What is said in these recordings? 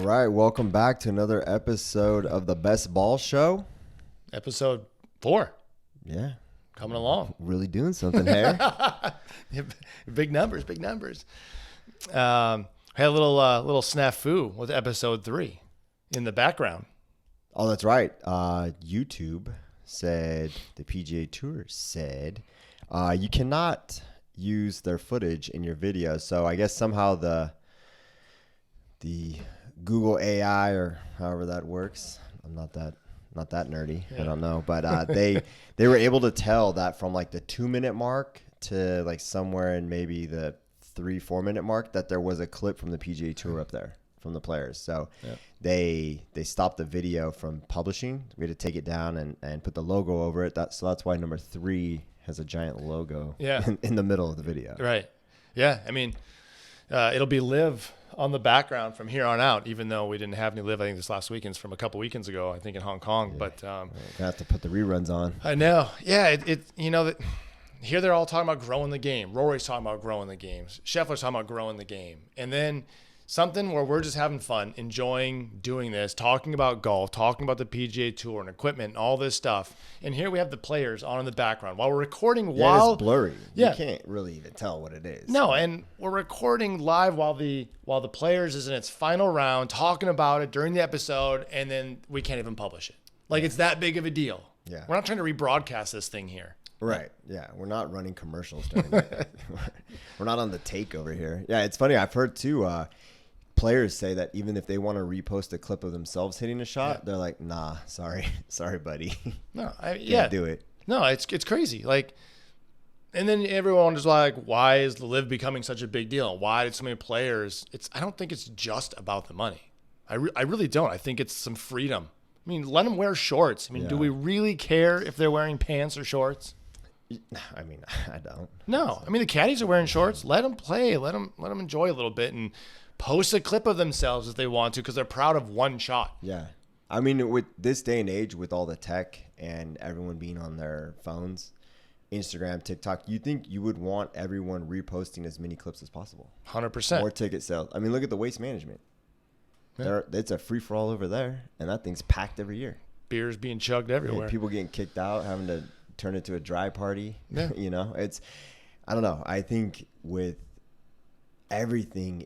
right, welcome back to another episode of the Best Ball Show. Episode 4. Yeah. Coming along. Really doing something here. Big numbers. Had a little snafu with episode 3 in the background. Oh, that's right. YouTube said, the PGA Tour said, you cannot use their footage in your video. So I guess somehow the Google AI or however that works, I'm not that nerdy. Yeah. I don't know, but they were able to tell that from like the 2-minute mark to like somewhere in maybe the 3-4 minute mark that there was a clip from the PGA Tour up there from the players. So they stopped the video from publishing. We had to take it down and put the logo over it. So that's why number 3 has a giant logo in the middle of the video. Right. Yeah. I mean, it'll be live on the background from here on out, even though we didn't have any live. I think this last weekend's from a couple weekends ago, I think in Hong Kong. Yeah. But gonna have to put the reruns on. I know. Yeah. Here they're all talking about growing the game. Rory's talking about growing the game. Scheffler's talking about growing the game. And then something where we're just having fun, enjoying doing this, talking about golf, talking about the PGA Tour and equipment and all this stuff. And here we have the players on in the background while we're recording. It's blurry. Yeah. You can't really even tell what it is. No, and we're recording live while the players is in its final round, talking about it during the episode, and then we can't even publish it. Like it's that big of a deal. Yeah. We're not trying to rebroadcast this thing here. Right. Yeah. We're not running commercials during that. We're not on the take over here. Yeah. It's funny. I've heard too, players say that even if they want to repost a clip of themselves hitting a shot, they're like, nah, sorry, buddy. No, Can't do it. No, it's crazy. Like, and then everyone is like, why is the live becoming such a big deal? Why did so many players? I don't think it's just about the money. I really don't. I think it's some freedom. I mean, let them wear shorts. I mean, do we really care if they're wearing pants or shorts? I mean, I don't. No, I mean the caddies are wearing shorts. Let them play. Let them enjoy a little bit and post a clip of themselves if they want to because they're proud of one shot. Yeah, I mean, with this day and age, with all the tech and everyone being on their phones, Instagram, TikTok, you think you would want everyone reposting as many clips as possible? 100%. More ticket sales. I mean, look at the Waste Management. Yeah. It's a free for all over there, and that thing's packed every year. Beers being chugged everywhere. Yeah, people getting kicked out, having to turn it to a dry party. Yeah. I don't know. I think with everything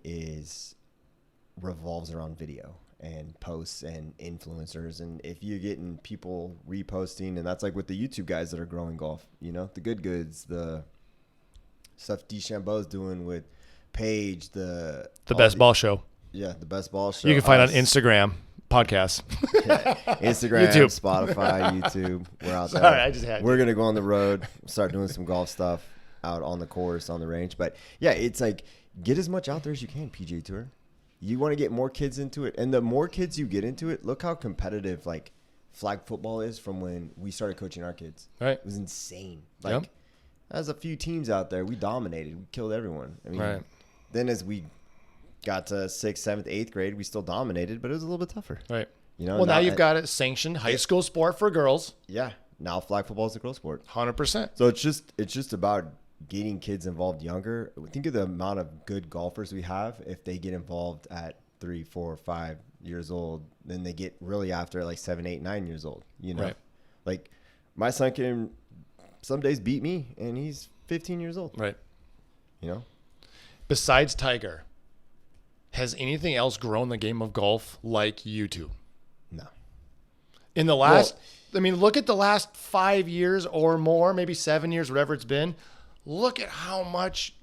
revolves around video and posts and influencers. And if you're getting people reposting, and that's like with the YouTube guys that are growing golf, the good goods, the stuff DeChambeau's doing with Paige, the Best Ball Show. Yeah, the Best Ball Show. You can find on Instagram. Podcast. Instagram, YouTube. Spotify, YouTube. We're out there. Sorry, we're going to go on the road, start doing some golf stuff out on the course, on the range. But, yeah, it's like get as much out there as you can, PGA Tour. You want to get more kids into it. And the more kids you get into it, look how competitive, like, flag football is from when we started coaching our kids. Right. It was insane. Like, there's a few teams out there. We dominated. We killed everyone. I mean, then as we got to 6th, 7th, 8th grade, we still dominated, but it was a little bit tougher. Right. Well, now you've got a sanctioned high school sport for girls. Yeah. Now flag football is a girl sport. 100%. So it's just about getting kids involved younger. Think of the amount of good golfers we have. If they get involved at 3, 4, 5 years old, then they get really after like 7, 8, 9 years old. Right. Like my son can some days beat me, and he's 15 years old. Right. Besides Tiger, has anything else grown the game of golf like YouTube? No. In the last, look at the last 5 years or more, maybe 7 years, whatever it's been. Look at how much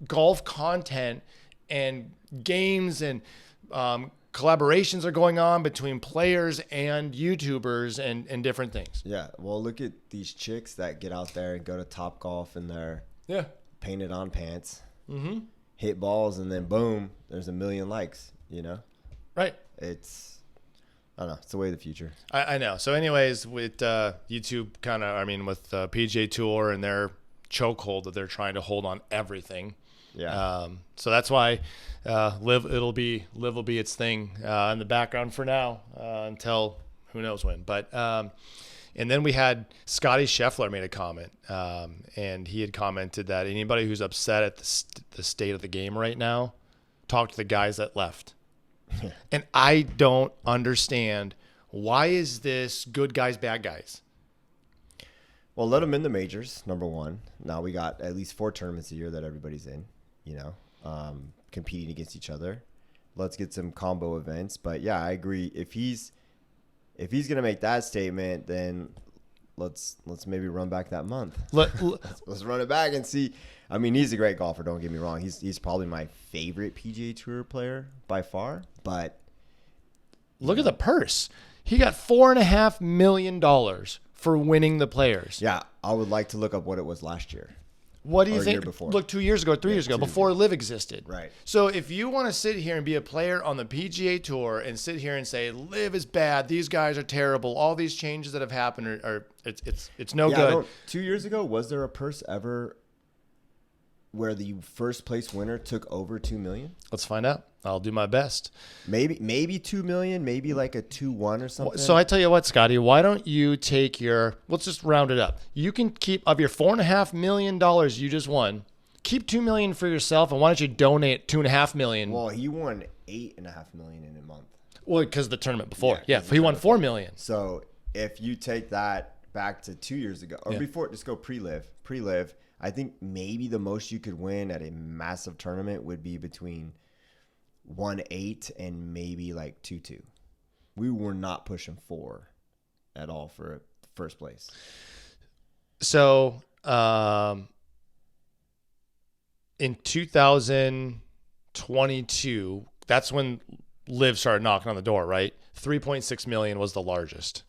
golf content and games and collaborations are going on between players and YouTubers and different things. Yeah. Well, look at these chicks that get out there and go to Topgolf in their painted on pants. Mm-hmm. Hit balls, and then boom, there's 1 million likes, Right. I don't know. It's the way of the future. I know. So anyways, with YouTube with PGA Tour and their chokehold that they're trying to hold on everything. Yeah. So that's why Live will be its thing in the background for now until who knows when. But and then we had Scotty Scheffler made a comment, and he had commented that anybody who's upset at the state of the game right now, talk to the guys that left. And I don't understand, why is this good guys, bad guys? Well, let them in the majors, number one. Now we got at least 4 tournaments a year that everybody's in, competing against each other. Let's get some combo events. But yeah, I agree. If he's gonna make that statement, then let's maybe run back that month. Let's run it back and see. I mean, he's a great golfer. Don't get me wrong. He's probably my favorite PGA Tour player by far. But look at the purse. He got $4.5 million for winning the Players. Yeah, I would like to look up what it was last year. What do you Or a think? year before. Look, 2 years ago, 3 years ago, before Live existed. Right. So if you want to sit here and be a player on the PGA Tour and sit here and say Live is bad, these guys are terrible, all these changes that have happened are it's no good. 2 years ago, was there a purse ever where the first place winner took over $2 million? Let's find out. I'll do my best. Maybe $2 million, maybe like a 2-1 or something. So I tell you what, Scotty, why don't you take let's just round it up. You can keep, of your $4.5 million you just won, keep $2 million for yourself, and why don't you donate $2.5 million? Well, he won $8.5 million in a month. Well, because the tournament before. Yeah, he won $4 million. So if you take that back to 2 years ago, or before, just go pre-live, I think maybe the most you could win at a massive tournament would be between 1.8 and maybe like 2.2. We were not pushing 4 at all for first place. So in 2022, that's when Liv started knocking on the door, right? 3.6 million was the largest.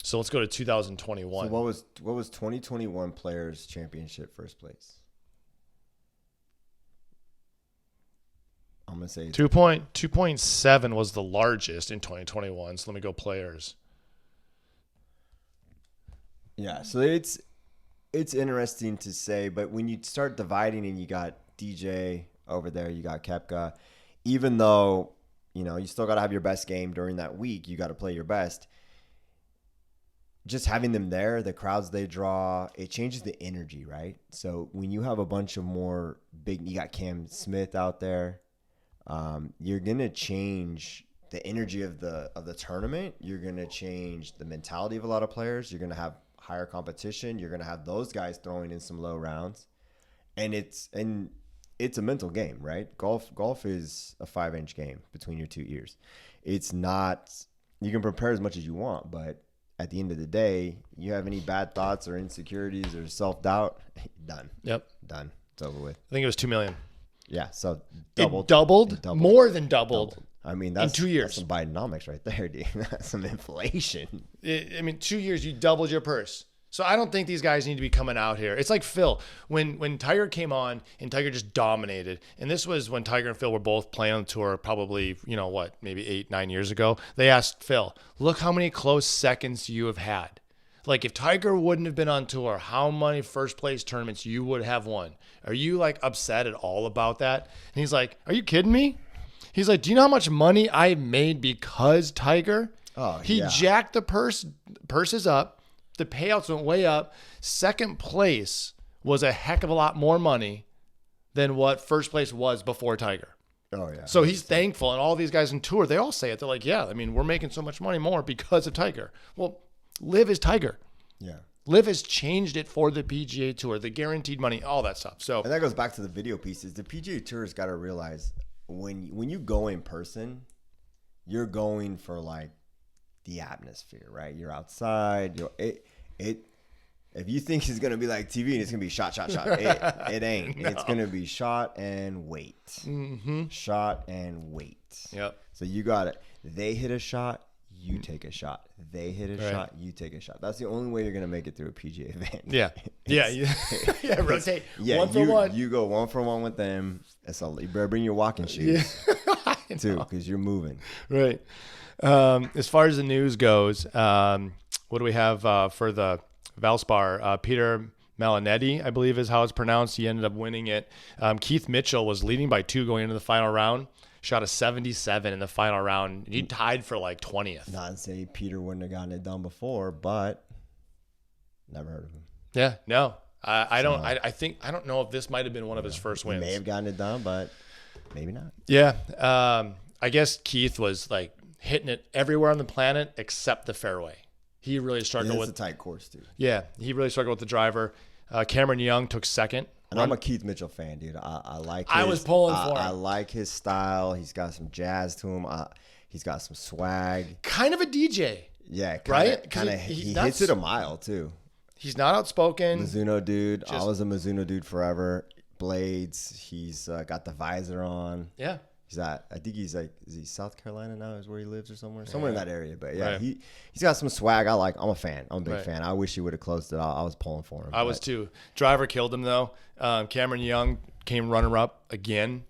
So let's go to 2021. So what was 2021 Players Championship first place? I'm gonna say 2.7 was the largest in 2021. So let me go Players. Yeah, so it's interesting to say, but when you start dividing and you got DJ over there, you got Koepka, even though you still got to have your best game during that week, you got to play your best. Just having them there, the crowds they draw, it changes the energy, right? So when you have a bunch of more you got Cam Smith out there, you're gonna change the energy of the tournament. You're gonna change the mentality of a lot of players. You're gonna have higher competition. You're gonna have those guys throwing in some low rounds, and it's a mental game, right? Golf is a 5-inch game between your 2 ears. It's not. You can prepare as much as you want, but at the end of the day, you have any bad thoughts or insecurities or self-doubt, done. Yep. Done. It's over with. I think it was 2 million. Yeah, so It doubled. More than doubled. I mean, that's in 2 years. That's some Bidenomics right there, dude. That's some inflation. 2 years, you doubled your purse. So I don't think these guys need to be coming out here. It's like Phil. When Tiger came on and Tiger just dominated, and this was when Tiger and Phil were both playing on the tour probably, maybe 8-9 years ago. They asked Phil, look how many close seconds you have had. Like if Tiger wouldn't have been on tour, how many first place tournaments you would have won? Are you like upset at all about that? And he's like, are you kidding me? He's like, do you know how much money I made because Tiger? Oh, He jacked the purses up. The payouts went way up. Second place was a heck of a lot more money than what first place was before Tiger. Oh, yeah. So he's thankful. And all these guys on tour, they all say it. They're like, yeah, we're making so much money more because of Tiger. Well, Liv is Tiger. Yeah. Liv has changed it for the PGA Tour, the guaranteed money, all that stuff. So, and that goes back to the video pieces. The PGA Tour has got to realize when you go in person, you're going for like the atmosphere, right? You're outside. If you think it's gonna be like TV and it's gonna be shot, it ain't. No. It's gonna be shot and wait. Mm-hmm. Shot and wait. Yep. So you got it. They hit a shot, you take a shot. They hit a shot, you take a shot. That's the only way you're gonna make it through a PGA event. Yeah. Yeah. Rotate. Yeah. One for one. You go 1 for 1 with them. You better bring your walking shoes too, because you're moving. Right. As far as the news goes, what do we have for the Valspar? Peter Malinetti, I believe is how it's pronounced. He ended up winning it. Keith Mitchell was leading by 2 going into the final round. Shot a 77 in the final round. He tied for like 20th. Not to say Peter wouldn't have gotten it done before, but never heard of him. Yeah, no. I don't know if this might have been one of his first wins. He may have gotten it done, but maybe not. Yeah. I guess Keith was like hitting it everywhere on the planet except the fairway. He really struggled with a tight course, too. Yeah, he really struggled with the driver. Cameron Young took second. And I'm a Keith Mitchell fan, dude. I like his, I was pulling for him. I like his style. He's got some jazz to him. He's got some swag. Kind of a DJ. Yeah, right? He hits it a mile, too. He's not outspoken. Mizuno dude. I was a Mizuno dude forever. Blades. He's got the visor on. Yeah. I think he's like, is he South Carolina now is where he lives or somewhere in that area. But yeah, right. he's got some swag. I'm a fan. I'm a big fan. I wish he would have closed it. I was pulling for him. I was too. Driver killed him though. Cameron Young came runner up again.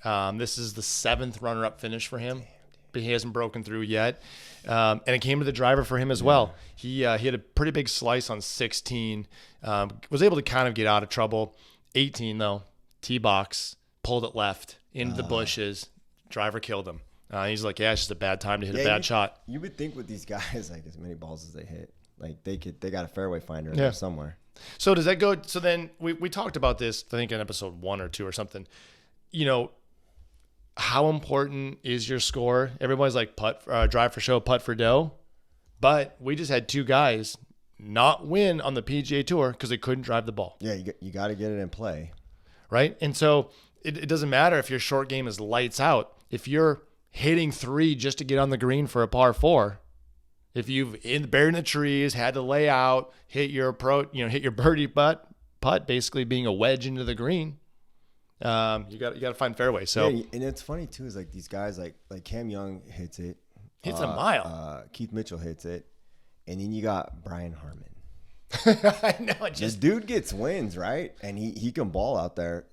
This is the 7th runner up finish for him, but he hasn't broken through yet. And it came to the driver for him as well. He had a pretty big slice on 16. Was able to kind of get out of trouble. 18 though, tee box, pulled it left into the bushes. Driver killed him. He's like, it's just a bad time to hit a bad shot. You would think with these guys, like as many balls as they hit, like they got a fairway finder in there somewhere. So does that go? So then we talked about this, I think in episode 1 or 2 or something. You know, how important is your score? Everybody's like drive for show, putt for dough. But we just had 2 guys not win on the PGA Tour because they couldn't drive the ball. Yeah, you got to get it in play. Right? And so it doesn't matter if your short game is lights out. If you're hitting 3 just to get on the green for a par 4, if you've buried in the trees, had to lay out, hit your birdie putt, basically being a wedge into the green, you got to find fairway. So and it's funny too is like these guys like Cam Young hits a mile. Keith Mitchell hits it, and then you got Brian Harmon. I know. This dude gets wins, right? And he can ball out there.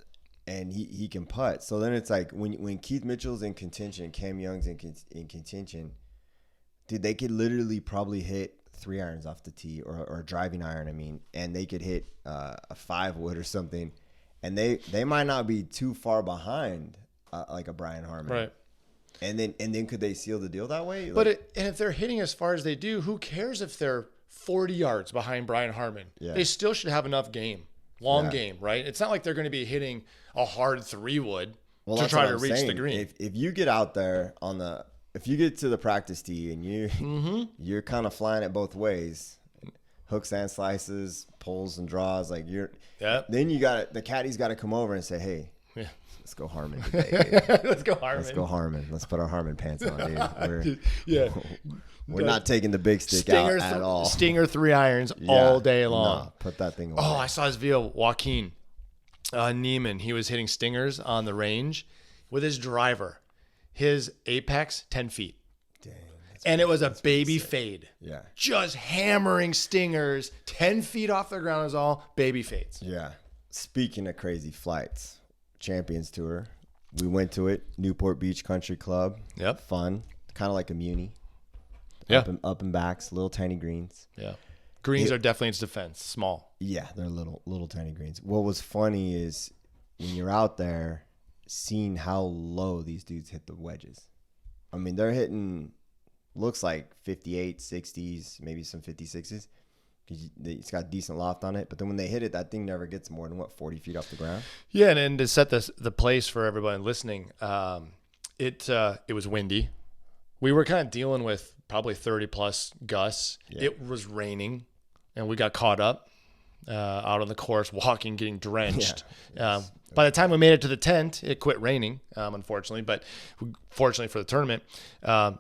And he can putt. So then it's like when Keith Mitchell's in contention, Cam Young's in contention, dude, they could literally probably hit 3 irons off the tee or a driving iron, and they could hit a 5-wood or something. And they might not be too far behind like a Brian Harmon. Right. And then could they seal the deal that way? But and if they're hitting as far as they do, who cares if they're 40 yards behind Brian Harmon? Yeah. They still should have enough game. Long game, right? It's not like they're going to be hitting a hard 3-wood to try to reach the green. If you get out there if you get to the practice tee and you're kind of flying it both ways, hooks and slices, pulls and draws, like then the caddy's got to come over and say, hey, let's go Harmon today. Let's go Harmon. Let's go Harmon. Let's put our Harmon pants on, dude. We're But not taking the big stick out at all. Stinger 3 irons all day long. No, put that thing away. Oh, I saw his video. Joaquin Neiman. He was hitting stingers on the range with his driver. His apex, 10 feet. Dang, and it was a baby fade. Yeah. Just hammering stingers. 10 feet off the ground is all. Baby fades. Yeah. Speaking of crazy flights, Champions Tour. We went to it. Newport Beach Country Club. Yep. Fun. Kind of like a muni. Yeah. Up and backs, little tiny greens. Yeah. Greens are definitely its defense. Small. Yeah, they're little tiny greens. What was funny is when you're out there, seeing how low these dudes hit the wedges. I mean, they're hitting, looks like 58, 60s, maybe some 56s. It's got decent loft on it. But then when they hit it, that thing never gets more than, 40 feet off the ground? Yeah, and to set the place for everybody listening, it was windy. We were kind of dealing with probably 30-plus gusts. Yeah. It was raining, and we got caught up out on the course, walking, getting drenched. Yeah, by the time we made it to the tent, it quit raining, unfortunately, but fortunately for the tournament.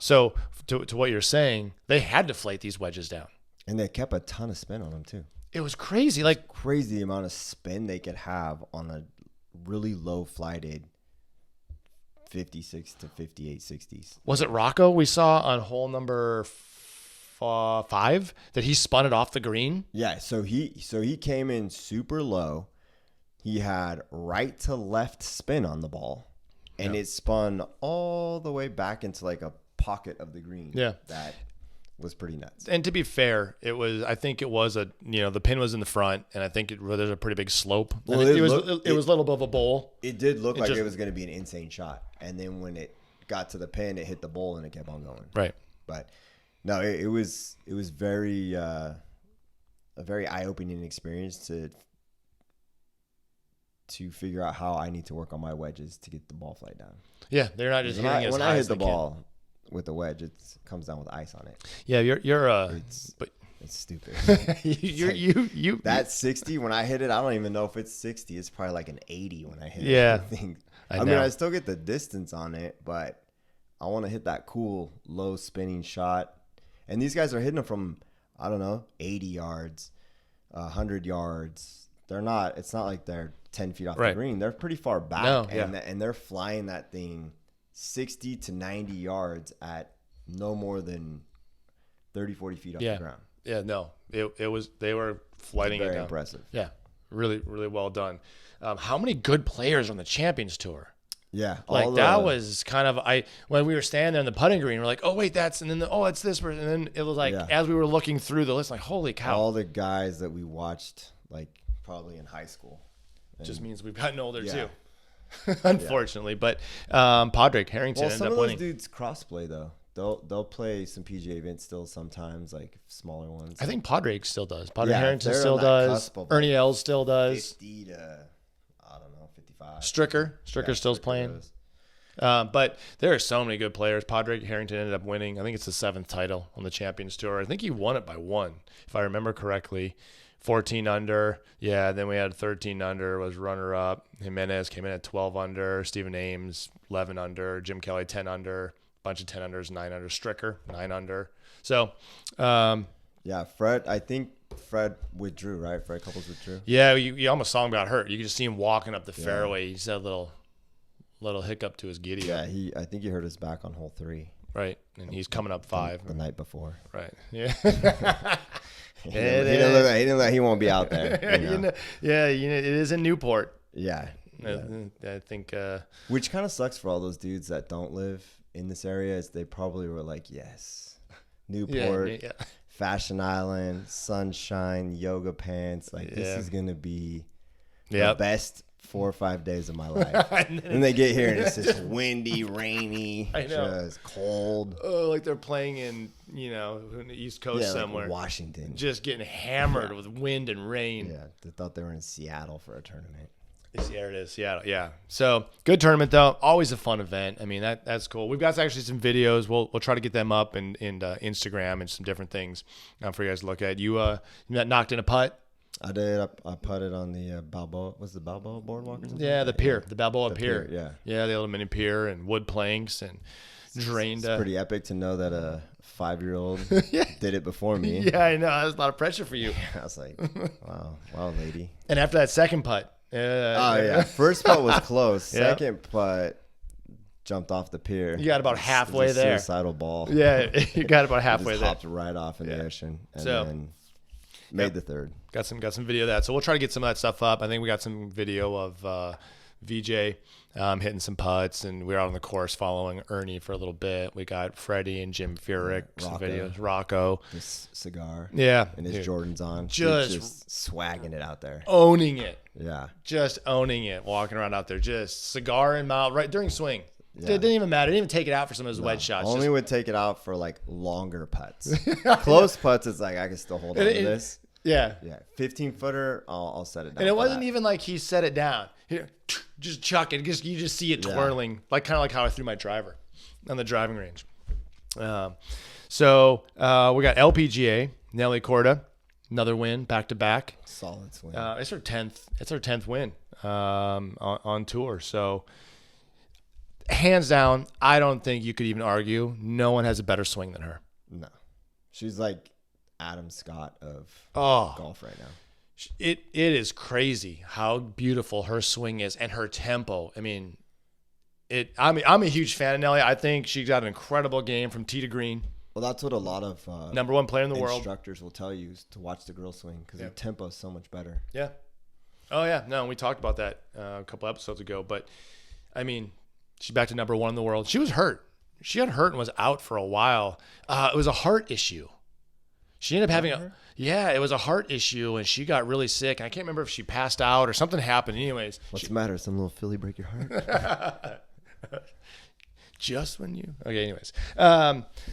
So to what you're saying, they had to flate these wedges down. And they kept a ton of spin on them, too. It was crazy. Crazy the amount of spin they could have on a really low flighted 56 to 58, 60s. Was it Rocco we saw on hole number 5 that he spun it off the green? Yeah, so he came in super low. He had right to left spin on the ball, and it spun all the way back into like a pocket of the green. Yeah, that was pretty nuts. And to be fair, I think it was the pin was in the front, and I think there's a pretty big slope. Well, it was a little bit of a bowl. It did look like it was going to be an insane shot, and then when it got to the pin, it hit the bowl and it kept on going. Right. But no, it was very a very eye-opening experience to to figure out how I need to work on my wedges to get the ball flight down. Yeah, they're not just hitting it as When high I as hit the they can. ball with a wedge, it comes down with ice on it. Yeah, It's stupid. That 60 when I hit it, I don't even know if it's 60. It's probably like an 80 when I hit it. Yeah, I mean, I still get the distance on it, but I want to hit that cool low spinning shot. And these guys are hitting them from, I don't know, 80 yards, 100 yards. They're not. It's not like they're 10 feet off the green. They're pretty far back, and they're flying that thing 60 to 90 yards at no more than 30, 40 feet off the ground. Yeah, no, they were flighting it down. Very impressive. Yeah, really, really well done. How many good players on the Champions Tour? Yeah, like that was kind of when we were standing there in the putting green, we're like, oh wait, it's this person, and then it was like as we were looking through the list, like holy cow, all the guys that we watched like probably in high school. Just means we've gotten older too, unfortunately. But Padraig Harrington ended up winning. Some of those dudes crossplay though. They'll play some PGA events still sometimes, like smaller ones. I think Padraig still does. Padraig Harrington still does. Ernie Els still does. 50 to, I don't know, 55. Stricker still's playing. But there are so many good players. Padraig Harrington ended up winning. I think it's the 7th title on the Champions Tour. I think he won it by 1, if I remember correctly. 14 under. Yeah, then we had 13 under, was runner-up. Jimenez came in at 12 under. Stephen Ames, 11 under. Jim Kelly, 10 under. Bunch of 10 unders, 9 under. Stricker, 9 under. So, Fred, I think Fred withdrew, right? Fred Couples withdrew. Yeah, you almost saw him got hurt. You could just see him walking up the fairway. He said a little hiccup to his giddy. Yeah, I think he hurt his back on hole 3. Right, and he's coming up 5 the night before. Right. Yeah. he didn't look, he won't be out there. You know? It is in Newport. Yeah. I think. Which kind of sucks for all those dudes that don't live in this area, is they probably were like, yes, Newport, Fashion Island, sunshine, yoga pants. Like this is gonna be the best 4 or 5 days of my life. And they get here and it's just windy, rainy, just cold. Oh, like they're playing in the East Coast somewhere, like Washington, just getting hammered with wind and rain. Yeah, they thought they were in Seattle for a tournament. There it is, Seattle. Yeah. So good tournament though. Always a fun event. I mean that's cool. We've got actually some videos. We'll try to get them up in Instagram and some different things for you guys to look at. You knocked in a putt. I did. I putted on the Balboa. Was the Balboa boardwalk or something? Yeah, the pier, the Balboa pier. Yeah, the aluminum pier and wood planks and drained. It's pretty epic to know that a 5-year-old did it before me. Yeah, I know. That was a lot of pressure for you. I was like, wow, lady. And after that second putt. First putt was close. Second putt jumped off the pier. You got about halfway there. Suicidal ball. Yeah, you got about halfway there. Hopped right off in the ocean and then made the third. Got some video of that. So we'll try to get some of that stuff up. I think we got some video of VJ hitting some putts, and we were out on the course following Ernie for a little bit. We got Freddie and Jim Furyk, some videos. Rocco. His cigar. Yeah. And his Jordans on. Just swagging it out there. Owning it. Yeah. Just owning it. Walking around out there. Just cigar in mouth right during swing. Yeah. It didn't even matter. Didn't even take it out for some of his wedge shots. Only would take it out for like longer putts. Close putts, it's like I can still hold on to this. Yeah. 15-footer, I'll set it down. And it wasn't even like he set it down. Here, just chuck it. You just see it twirling, kind of like how I threw my driver on the driving range. So we got LPGA, Nelly Korda, another win, back to back. Solid swing. It's her 10th. It's her 10th win on tour. So hands down, I don't think you could even argue. No one has a better swing than her. No, she's like Adam Scott of golf right now. It is crazy how beautiful her swing is and her tempo. I mean, I'm a huge fan of Nelly. I think she got an incredible game from tee to green. Well, that's what a lot of number one player in the world instructors will tell you, is to watch the girl swing because her tempo is so much better. Yeah. Oh yeah. No, we talked about that a couple episodes ago. But I mean, she's back to number one in the world. She was hurt. She got hurt and was out for a while. It was a heart issue. She ended up having it was a heart issue, and she got really sick. And I can't remember if she passed out or something happened. Anyways, what's the matter? Some little filly break your heart? Just when you okay. Anyways,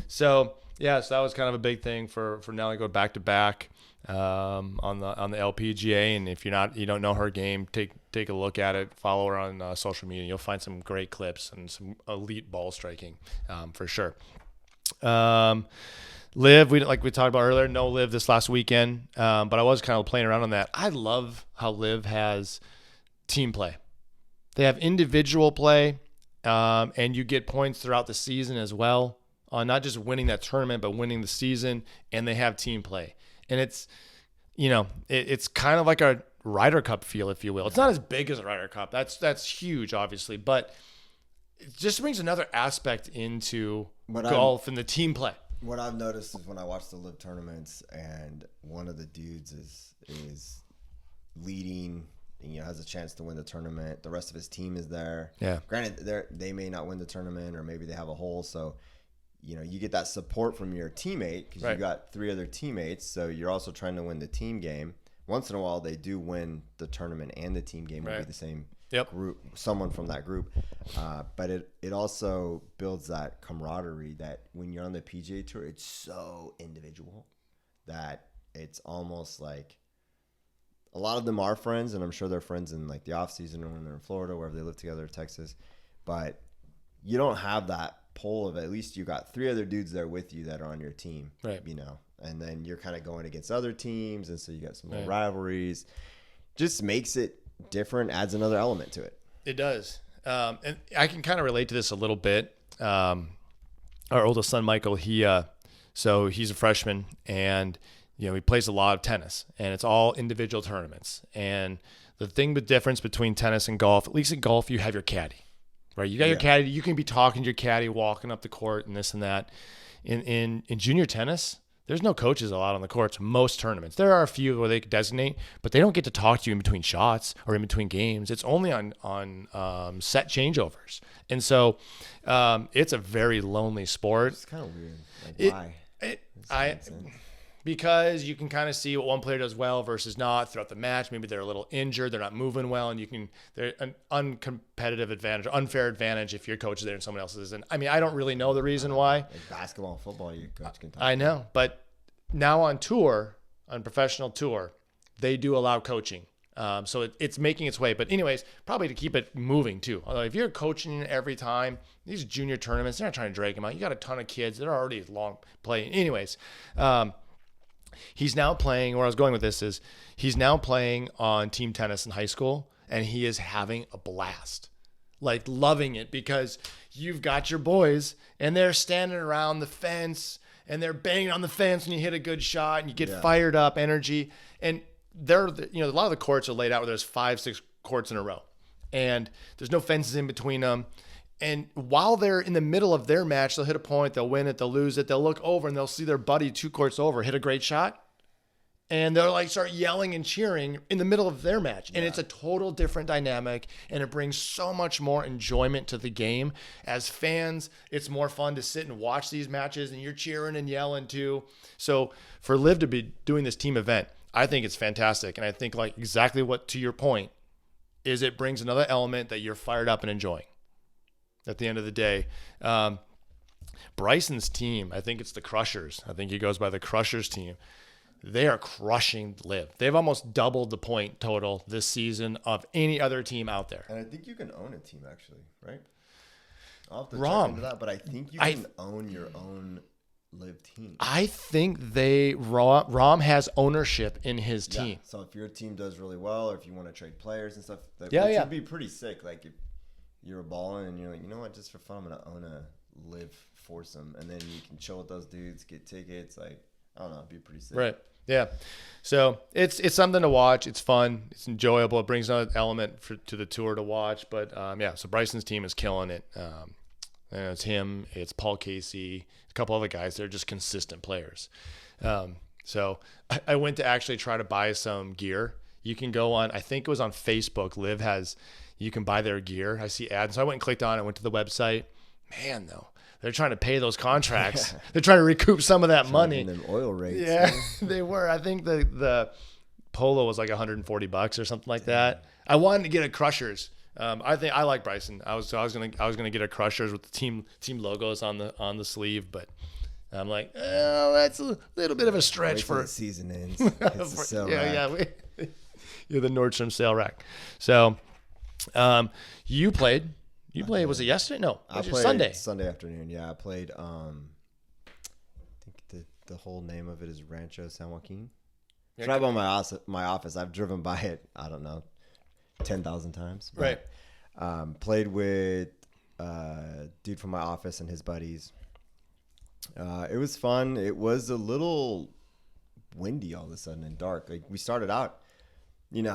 so that was kind of a big thing for Nelly, go back to back on the LPGA. And if you don't know her game, take take a look at it. Follow her on social media. You'll find some great clips and some elite ball striking for sure. Live, like we talked about earlier, no Live this last weekend, but I was kind of playing around on that. I love how Live has team play. They have individual play, and you get points throughout the season as well on not just winning that tournament, but winning the season, and they have team play. And it's, it's kind of like a Ryder Cup feel, if you will. It's not as big as a Ryder Cup. That's huge, obviously, but it just brings another aspect into golf and the team play. What I've noticed is when I watch the Live tournaments and one of the dudes is leading, has a chance to win the tournament. The rest of his team is there. Yeah. Granted, they may not win the tournament, or maybe they have a hole. So, you get that support from your teammate because you got 3 other teammates. So you're also trying to win the team game. Once in a while, they do win the tournament and the team game. Will be the same group, someone from that group. But it also builds that camaraderie that when you're on the PGA Tour, it's so individual that it's almost like a lot of them are friends, and I'm sure they're friends in like the off season or when they're in Florida, wherever they live together, Texas. But you don't have that pull of, at least you got 3 other dudes there with you that are on your team, right? And then you're kind of going against other teams, and so you got some more rivalries. Just makes it different, adds another element to it. It does. And I can kind of relate to this a little bit. Our oldest son, Michael, so he's a freshman, and he plays a lot of tennis, and it's all individual tournaments. And the difference between tennis and golf, at least in golf, you have your caddy, right? You got your caddy. You can be talking to your caddy, walking up the court and this and that. In junior tennis, there's no coaches allowed on the courts. Most tournaments, there are a few where they could designate, but they don't get to talk to you in between shots or in between games. It's only on set changeovers, and so it's a very lonely sport. It's kind of weird. Why? Because you can kind of see what one player does well versus not throughout the match. Maybe they're a little injured, they're not moving well, and they're an uncompetitive advantage, unfair advantage if your coach is there and someone else isn't. I mean, I don't really know the reason why. Like basketball and football, your coach can talk. I know, but now on professional tour, they do allow coaching. So it's making its way. But anyways, probably to keep it moving too. Although if you're coaching every time, these junior tournaments, they're not trying to drag them out. You got a ton of kids. They're already long playing. Anyways, he's now playing, where I was going with this is he's now playing on team tennis in high school, and he is having a blast, like loving it, because you've got your boys and they're standing around the fence and they're banging on the fence when you hit a good shot and you get fired up, energy. And a lot of the courts are laid out where there's 5-6 courts in a row and there's no fences in between them. And while they're in the middle of their match, they'll hit a point, they'll win it, they'll lose it, they'll look over and they'll see their buddy 2 courts over hit a great shot. And they'll like start yelling and cheering in the middle of their match. And it's a total different dynamic, and it brings so much more enjoyment to the game. As fans, it's more fun to sit and watch these matches, and you're cheering and yelling too. So for Liv to be doing this team event, I think it's fantastic. And I think, like, exactly what, to your point, is it brings another element that you're fired up and enjoying at the end of the day. Bryson's team, I think it's the Crushers. I think he goes by the Crushers team. They are crushing Liv. They've almost doubled the point total this season of any other team out there. And I think you can own a team, actually, right? I'll have to check into that, but I think you can own your own Liv team. I think Rom has ownership in his team. Yeah. So if your team does really well, or if you want to trade players and stuff, that would be pretty sick. Like if you're balling and you're like, you know what, just for fun, I'm gonna own a Liv foursome, and then you can chill with those dudes, get tickets. Like, I don't know, it'd be pretty sick. Right. Yeah. So it's something to watch. It's fun. It's enjoyable. It brings another element to the tour to watch. But so Bryson's team is killing it. And it's him. It's Paul Casey. A couple other guys. They're just consistent players. So I went to actually try to buy some gear. You can go on, I think it was on Facebook. Liv you can buy their gear. I see ads. So I went and clicked on it. Went to the website. Man, though. They're trying to pay those contracts. They're trying to recoup some of that money. Them oil rates. Yeah, they were. I think the polo was like $140 or something like that. I wanted to get a Crushers. I think I like Bryson. I was gonna get a Crushers with the team logos on the sleeve, but I'm like, oh, that's a little bit of a stretch for the season ends. It's the sale rack. You're the Nordstrom sale rack. So You played. You played. Was it yesterday? No, I was it played Sunday. Sunday afternoon. Yeah, I played. I think the whole name of it is Rancho San Joaquin. It's right by my office. I've driven by it. I don't know, 10,000 times. Right. Played with dude from my office and his buddies. It was fun. It was a little windy all of a sudden and dark. Like we started out, you know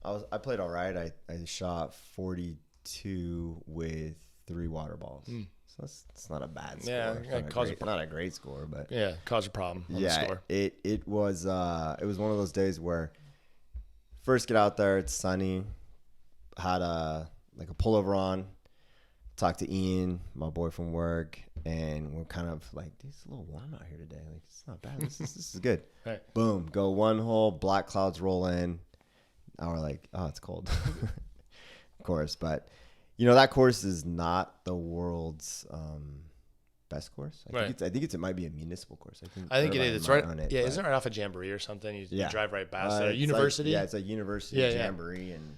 how I played all right. I shot 42 with 3 water balls. So it's not a bad score. Yeah, not a great score, but yeah, caused a problem on the score. It was one of those days where first get out there, it's sunny, had a pullover on, talked to Ian, my boy from work, and we're kind of like, it's a little warm out here today. Like it's not bad. This is good. Right. Boom, go one hole, black clouds roll in. Now we're like, oh, it's cold. Of course, but you know that course is not the world's best course. I think it might be a municipal course. I think it is. It's right. Isn't it right off of Jamboree or something? You drive right past it. University. It's a university Jamboree and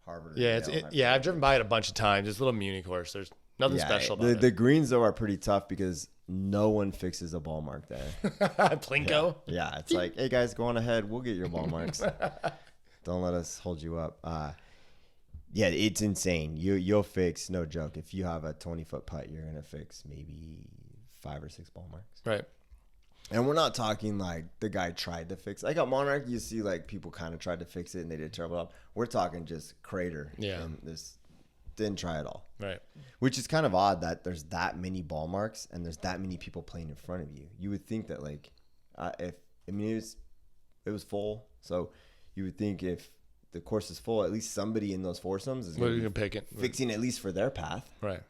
Harvard. I've driven by it a bunch of times. It's a little muni course. There's nothing special about it. The greens though are pretty tough because no one fixes a ball mark there. Plinko. Yeah, it's like, hey guys, go on ahead. We'll get your ball marks. Don't let us hold you up. Yeah, it's insane. You'll fix, no joke. If you have a 20-foot putt, you're gonna fix maybe 5 or 6 ball marks. Right. And we're not talking like the guy tried to fix. Like at Monarch, you see like people kind of tried to fix it and they did a terrible job. We're talking just crater. Yeah. And this didn't try at all. Right. Which is kind of odd that there's that many ball marks and there's that many people playing in front of you. You would think that like, it was full, so you would think if the course is full, at least somebody in those foursomes is going to be fixing at least for their path. Right.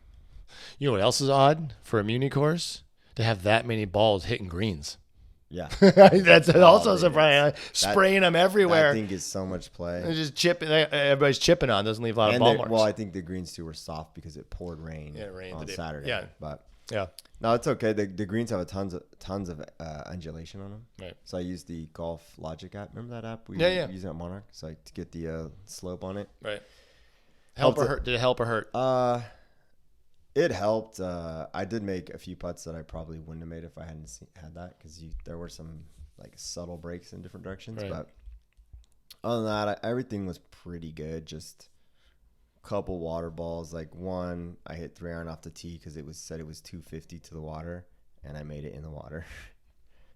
You know what else is odd for a muni course? To have that many balls hitting greens. Yeah. That's also surprising. Spraying them everywhere. I think is so much play. They're just chipping. Everybody's chipping on. Doesn't leave a lot of ball marks. Well, I think the greens too were soft because it poured rain on Saturday. Yeah. But yeah. No, it's okay. The greens have tons of undulation on them. Right. So I use the Golf Logic app. Remember that app we use at Monarch? So to get the slope on it. Right. Help or hurt? Did it help or hurt? It helped. I did make a few putts that I probably wouldn't have made if I hadn't had that because there were some like subtle breaks in different directions. Right. But other than that, everything was pretty good. Just a couple water balls. Like one, I hit 3-iron off the tee because it said it was 250 to the water, and I made it in the water.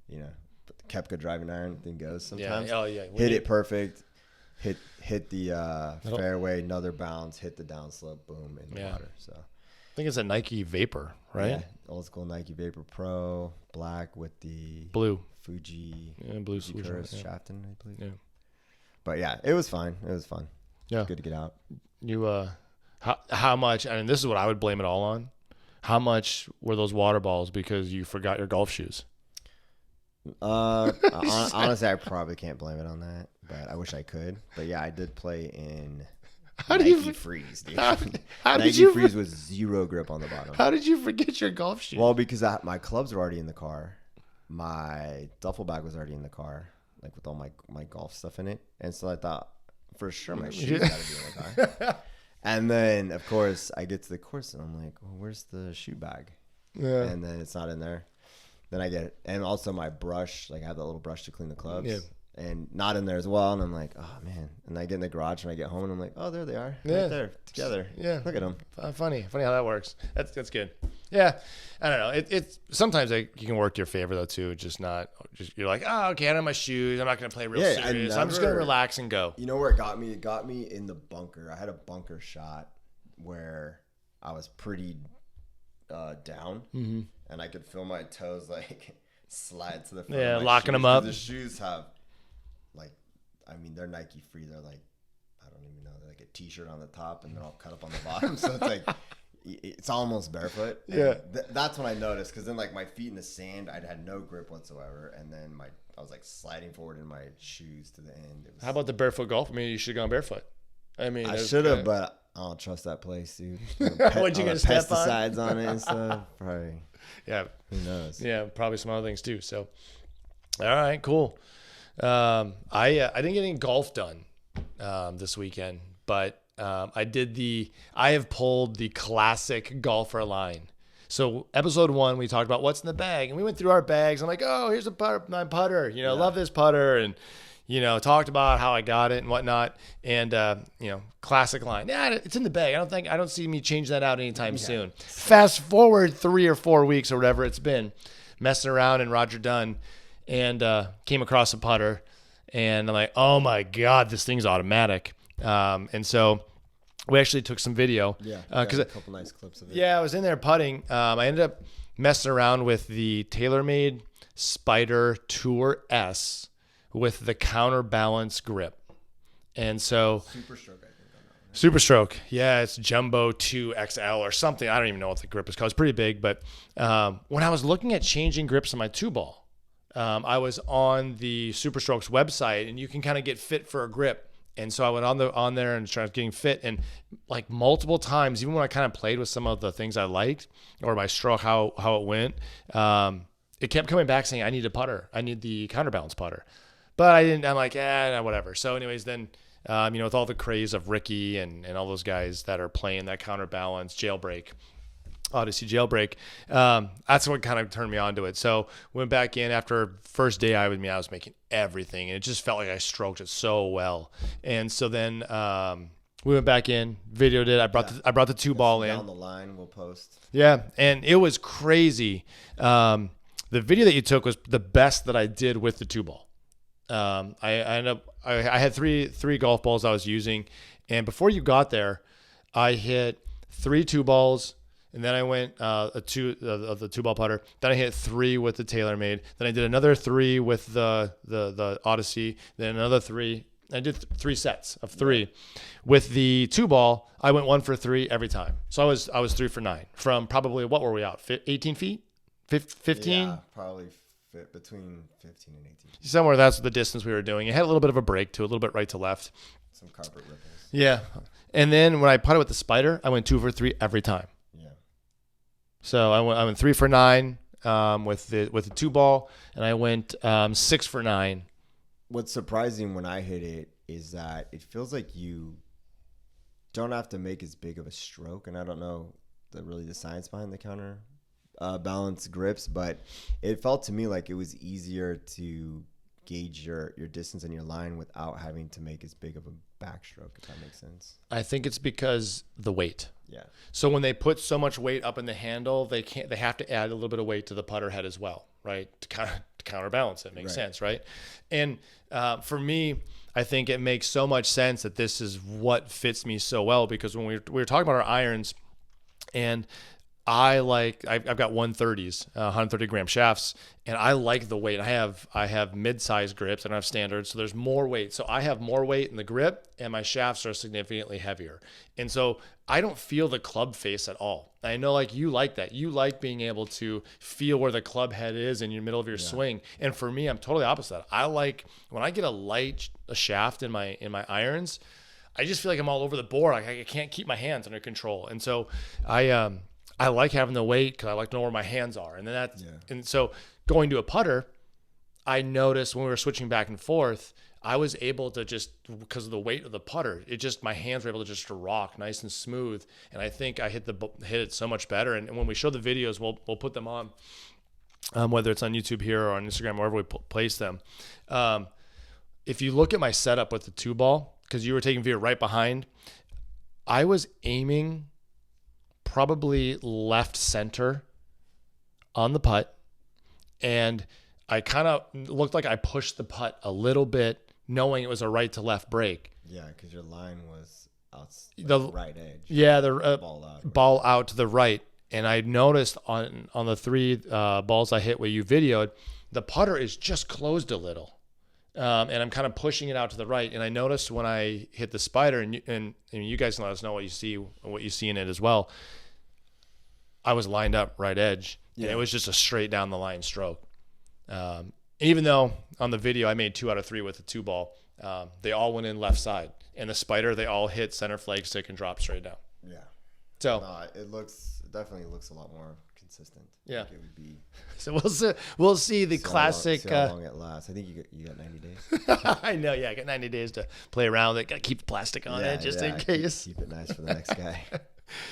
You know, but the Koepka driving iron thing goes sometimes. Yeah. Oh yeah. Hit it perfect. Hit the fairway, another bounce, hit the downslope, boom, in the water. So. I think it's a Nike Vapor, right? Yeah, old school Nike Vapor Pro, black with the blue Fuji, blue Curtis Shafton, I believe. Yeah, but yeah, it was fine. It was fun. Yeah, good to get out. You how much? And this is what I would blame it all on. How much were those water balls because you forgot your golf shoes? Honestly, I probably can't blame it on that, but I wish I could. But yeah, I did play in. Nike Freeze, dude. Nike Freeze with 0 grip on the bottom. How did you forget your golf shoes? Well, because my clubs were already in the car. My duffel bag was already in the car, like with all my golf stuff in it. And so I thought, for sure, my shoes got to be in the car. And then, of course, I get to the course and I'm like, well, where's the shoe bag? Yeah. And then it's not in there. Then I get it. And also my brush, like I have that little brush to clean the clubs. Yeah. And not in there as well. And I'm like, oh, man. And I get in the garage and I get home and I'm like, oh, there they are. Yeah. Right there together. Yeah. Look at them. Funny how that works. That's good. Yeah. I don't know. It's sometimes you can work to your favor, though, too. You're like, oh, okay, I don't have my shoes. I'm not going to play real serious. I'm just going to relax and go. You know where it got me? It got me in the bunker. I had a bunker shot where I was pretty down. Mm-hmm. And I could feel my toes, like, slide to the front of my locking shoes. them up. The shoes have... they're Nike Free. They're like, I don't even know. They're like a t-shirt on the top and they're all cut up on the bottom. So it's like, it's almost barefoot. Yeah. That's when I noticed. Cause then like my feet in the sand, I had no grip whatsoever. And then I was like sliding forward in my shoes to the end. How about the barefoot golf? You should have gone barefoot. I should have, but I don't trust that place, dude. What you gonna step on? Pesticides on it and stuff. Probably. Yeah. Who knows? Yeah. Probably some other things too. So, all right, cool. I didn't get any golf done this weekend, but I have pulled the classic golfer line. So episode 1, we talked about what's in the bag, and we went through our bags. I'm like, oh, here's my putter. Love this putter, and talked about how I got it and whatnot. And classic line. Yeah, it's in the bag. I don't see me change that out anytime soon. Fast forward 3 or 4 weeks or whatever it's been, messing around in Roger Dunn, and came across a putter, and I'm like, oh my God, this thing's automatic. And so we actually took some video. Yeah, because a couple nice clips of it. Yeah, I was in there putting. I ended up messing around with the TaylorMade Spider Tour S with the counterbalance grip. And so Super Stroke, I think. Super Stroke. Yeah, it's Jumbo 2 XL or something. I don't even know what the grip is called. It's pretty big. But when I was looking at changing grips on my 2-ball, I was on the Super Strokes website, and you can kind of get fit for a grip. And so I went on there and started getting fit, and like multiple times, even when I kind of played with some of the things I liked or my stroke, how it went, it kept coming back saying, I need a putter. I need the counterbalance putter. But I didn't. I'm like, whatever. So anyways, then, with all the craze of Ricky and all those guys that are playing that counterbalance Odyssey jailbreak, that's what kind of turned me on to it. So went back in after first day I was making everything, and it just felt like I stroked it so well. And so then we went back in, videoed it. I brought the 2-ball in. Down the line, we'll post. Yeah, and it was crazy. The video that you took was the best that I did with the 2-ball. I had three golf balls I was using, and before you got there, I hit 3 2-balls. And then I went of the 2-ball putter. Then I hit 3 with the TaylorMade. Then I did another 3 with the Odyssey. Then another 3. I did 3 sets of 3. With the 2-ball, I went 1 for 3 every time. So I was 3 for 9 from probably, what were we out? 18 feet? 15? Yeah, probably fit between 15 and 18. Somewhere that's the distance we were doing. It had a little bit of a break to a little bit right to left. Some carpet ripples. Yeah. And then when I putted with the Spider, I went 2 for 3 every time. So I went 3 for 9 with the 2-ball, and I went 6 for 9. What's surprising when I hit it is that it feels like you don't have to make as big of a stroke, and I don't know the science behind the counter balance grips, but it felt to me like it was easier to gauge your distance and your line without having to make as big of a backstroke, if that makes sense. I think it's because the weight. Yeah. So when they put so much weight up in the handle, they have to add a little bit of weight to the putter head as well, right? To counterbalance it. Makes sense, right? And for me, I think it makes so much sense that this is what fits me so well, because when we were talking about our irons, and I've got 130s, 130 gram shafts, and I like the weight. I have mid-size grips. I don't have standards, so there's more weight. So I have more weight in the grip, and my shafts are significantly heavier. And so I don't feel the club face at all. I know you like that. You like being able to feel where the club head is in your middle of your swing. And for me, I'm totally opposite. I like when I get a shaft in my irons, I just feel like I'm all over the board. I can't keep my hands under control. And so I like having the weight because I like to know where my hands are. And then and so going to a putter, I noticed when we were switching back and forth, I was able to just, because of the weight of the putter, my hands were able to just rock nice and smooth. And I think I hit it so much better. And when we show the videos, we'll put them on, whether it's on YouTube here or on Instagram, wherever we place them. If you look at my setup with the 2-ball, because you were taking view right behind, I was aiming probably left center on the putt, and I kind of looked like I pushed the putt a little bit, knowing it was a right to left break. Yeah, because your line was out the right edge. Yeah, the ball out to the right. And I noticed on the 3 balls I hit where you videoed, the putter is just closed a little. And I'm kind of pushing it out to the right. And I noticed when I hit the Spider, and you guys can let us know what you see in it as well. I was lined up right edge, and it was just a straight down the line stroke. Even though on the video I made 2 out of 3 with the 2-ball, they all went in left side, and the Spider, they all hit center flag stick and dropped straight down. Yeah. So it definitely looks a lot more consistent. Yeah. Like it would be. So we'll see the classic. See how long it lasts. I think you got 90 days. I know. Yeah, I got 90 days to play around with it. Got to keep the plastic on it just in case. Keep it nice for the next guy.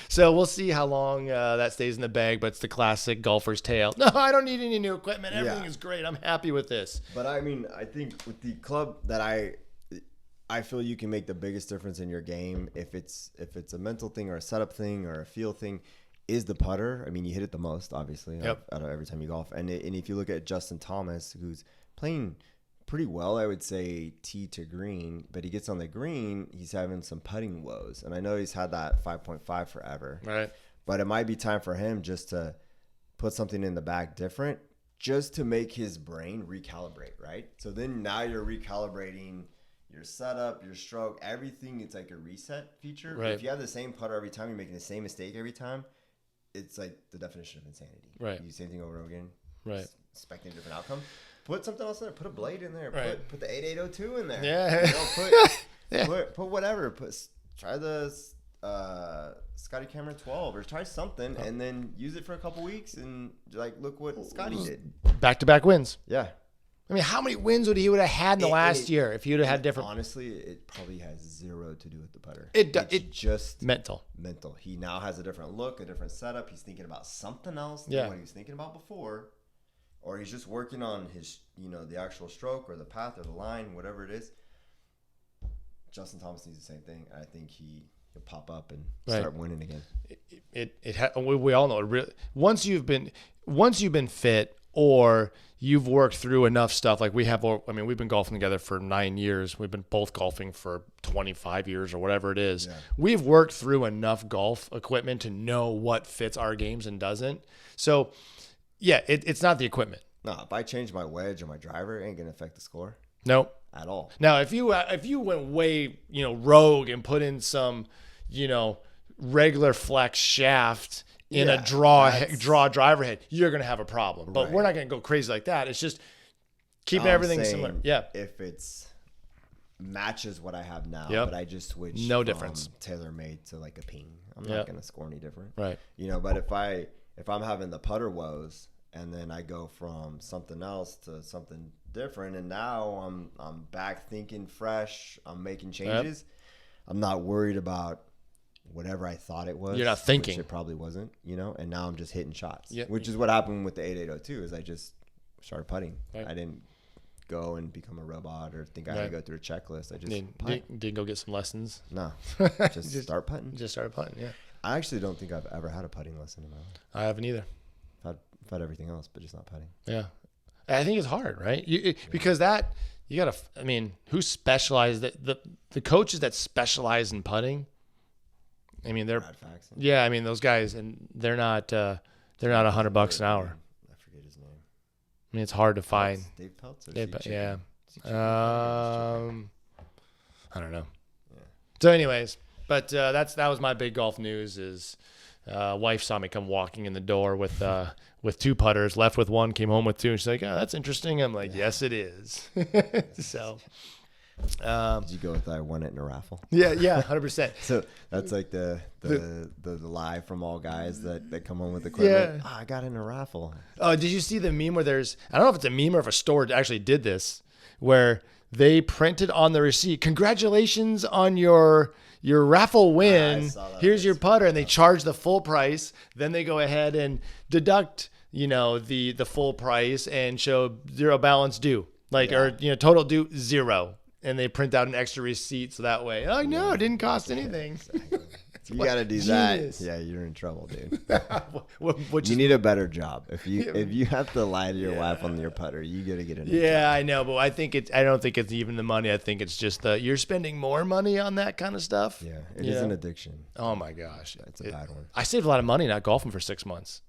So we'll see how long that stays in the bag, but it's the classic golfer's tale. No, I don't need any new equipment. Everything is great. I'm happy with this. But I mean, I think with the club that I feel you can make the biggest difference in your game if it's a mental thing or a setup thing or a feel thing is the putter. I mean, you hit it the most, obviously, out of every time you golf. And if you look at Justin Thomas, who's playing pretty well, I would say tee to green, but he gets on the green, he's having some putting woes. And I know he's had that 5.5 forever. Right. But it might be time for him just to put something in the bag different just to make his brain recalibrate, right? So then now you're recalibrating your setup, your stroke, everything. It's like a reset feature. Right. If you have the same putter every time, you're making the same mistake every time, it's like the definition of insanity. Right. You do the same thing over and over again. Right. Expecting a different outcome. Put something else in there. Put a blade in there. Right. Put the 8802 in there. Yeah. Put whatever. Try the Scotty Cameron 12 or try something and then use it for a couple weeks and like look what Scotty did. Back-to-back wins. Yeah. I mean, how many wins would he have had in the last year if he would have had different? Honestly, it probably has zero to do with the putter. It's just mental. He now has a different look, a different setup. He's thinking about something else than what he was thinking about before. Or he's just working on his, the actual stroke or the path or the line, whatever it is. Justin Thomas needs the same thing. I think he'll pop up and start winning again. We all know it really. Once you've been fit or you've worked through enough stuff, like we have. I mean, we've been golfing together for 9 years. We've been both golfing for 25 years or whatever it is. Yeah. We've worked through enough golf equipment to know what fits our games and doesn't. So. Yeah, it's not the equipment. No, if I change my wedge or my driver, it ain't gonna affect the score. Nope. At all. Now, if you went way rogue and put in some regular flex shaft in a draw driver head, you're gonna have a problem. But we're not gonna go crazy like that. It's just keeping everything similar. Yeah. If it's matches what I have now, but I just switch difference. TaylorMade to like a ping, I'm not gonna score any different. Right. But if I'm having the putter woes and then I go from something else to something different and now I'm back thinking fresh, I'm making changes. I'm not worried about whatever I thought it was. You're not thinking. Which it probably wasn't, and now I'm just hitting shots. Yeah. Which is what happened with the 8802 is I just started putting. Right. I didn't go and become a robot or think I had to go through a checklist. I just didn't go get some lessons. No. Just start putting. Just started putting, yeah. I actually don't think I've ever had a putting lesson in my life. I haven't either. I've had everything else, but just not putting. Yeah. I think it's hard, right? Because you got to, I mean, who specializes, the coaches that specialize in putting, I mean, they're, yeah, I mean, those guys, and they're not $100 an hour. I forget his name. I mean, it's hard to find. Dave Peltz? Yeah. I don't know. Yeah. So anyways, but that was my big golf news is wife saw me come walking in the door with 2 putters, left with 1, came home with 2. And she's like, oh, that's interesting. I'm like, yes, it is. So. Did you go with I won it in a raffle? Yeah, 100%. So that's like the lie from all guys that come home with equipment. Yeah. I got in a raffle. Oh, did you see the meme where I don't know if it's a meme or if a store actually did this, where they printed on the receipt, congratulations on your raffle win. Here's your putter, and they charge the full price. Then they go ahead and deduct, the full price and show zero balance due, or total due 0. And they print out an extra receipt so that way, oh no, it didn't cost anything. Exactly. You got to do that. Yeah, you're in trouble, dude. You need a better job. If you have to lie to your wife on your putter, you got to get a new job. I know, but I don't think it's even the money. I think it's just you're spending more money on that kind of stuff. Yeah, it is an addiction. Oh my gosh, it's a bad one. I saved a lot of money not golfing for 6 months.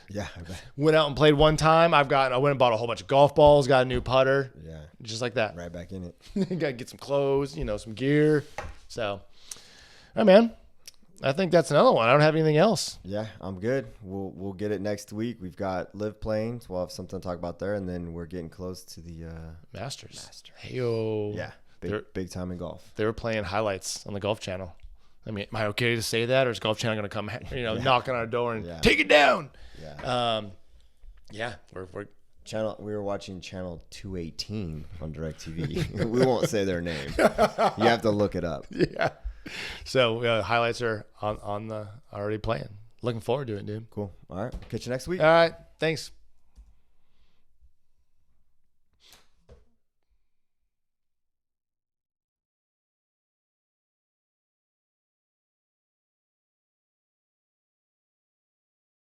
Yeah, I bet. Went out and played one time. I went and bought a whole bunch of golf balls, got a new putter. Yeah. Just like that. Right back in it. Got to get some clothes, some gear. So, all right, man. I think that's another one. I don't have anything else. Yeah, I'm good. We'll get it next week. We've got Live playing, so we'll have something to talk about there, and then we're getting close to the Masters. Hey-o. Yeah, big time in golf. They were playing highlights on the Golf Channel. I mean, am I okay to say that, or is Golf Channel going to come, knock on our door and Yeah. take it down? Yeah. We're We were watching channel 218 on DirecTV. We won't say their name. You have to look it up. yeah. So highlights are on the already playing. Looking forward to it, dude. Cool. All right. Catch you next week. All right. Thanks.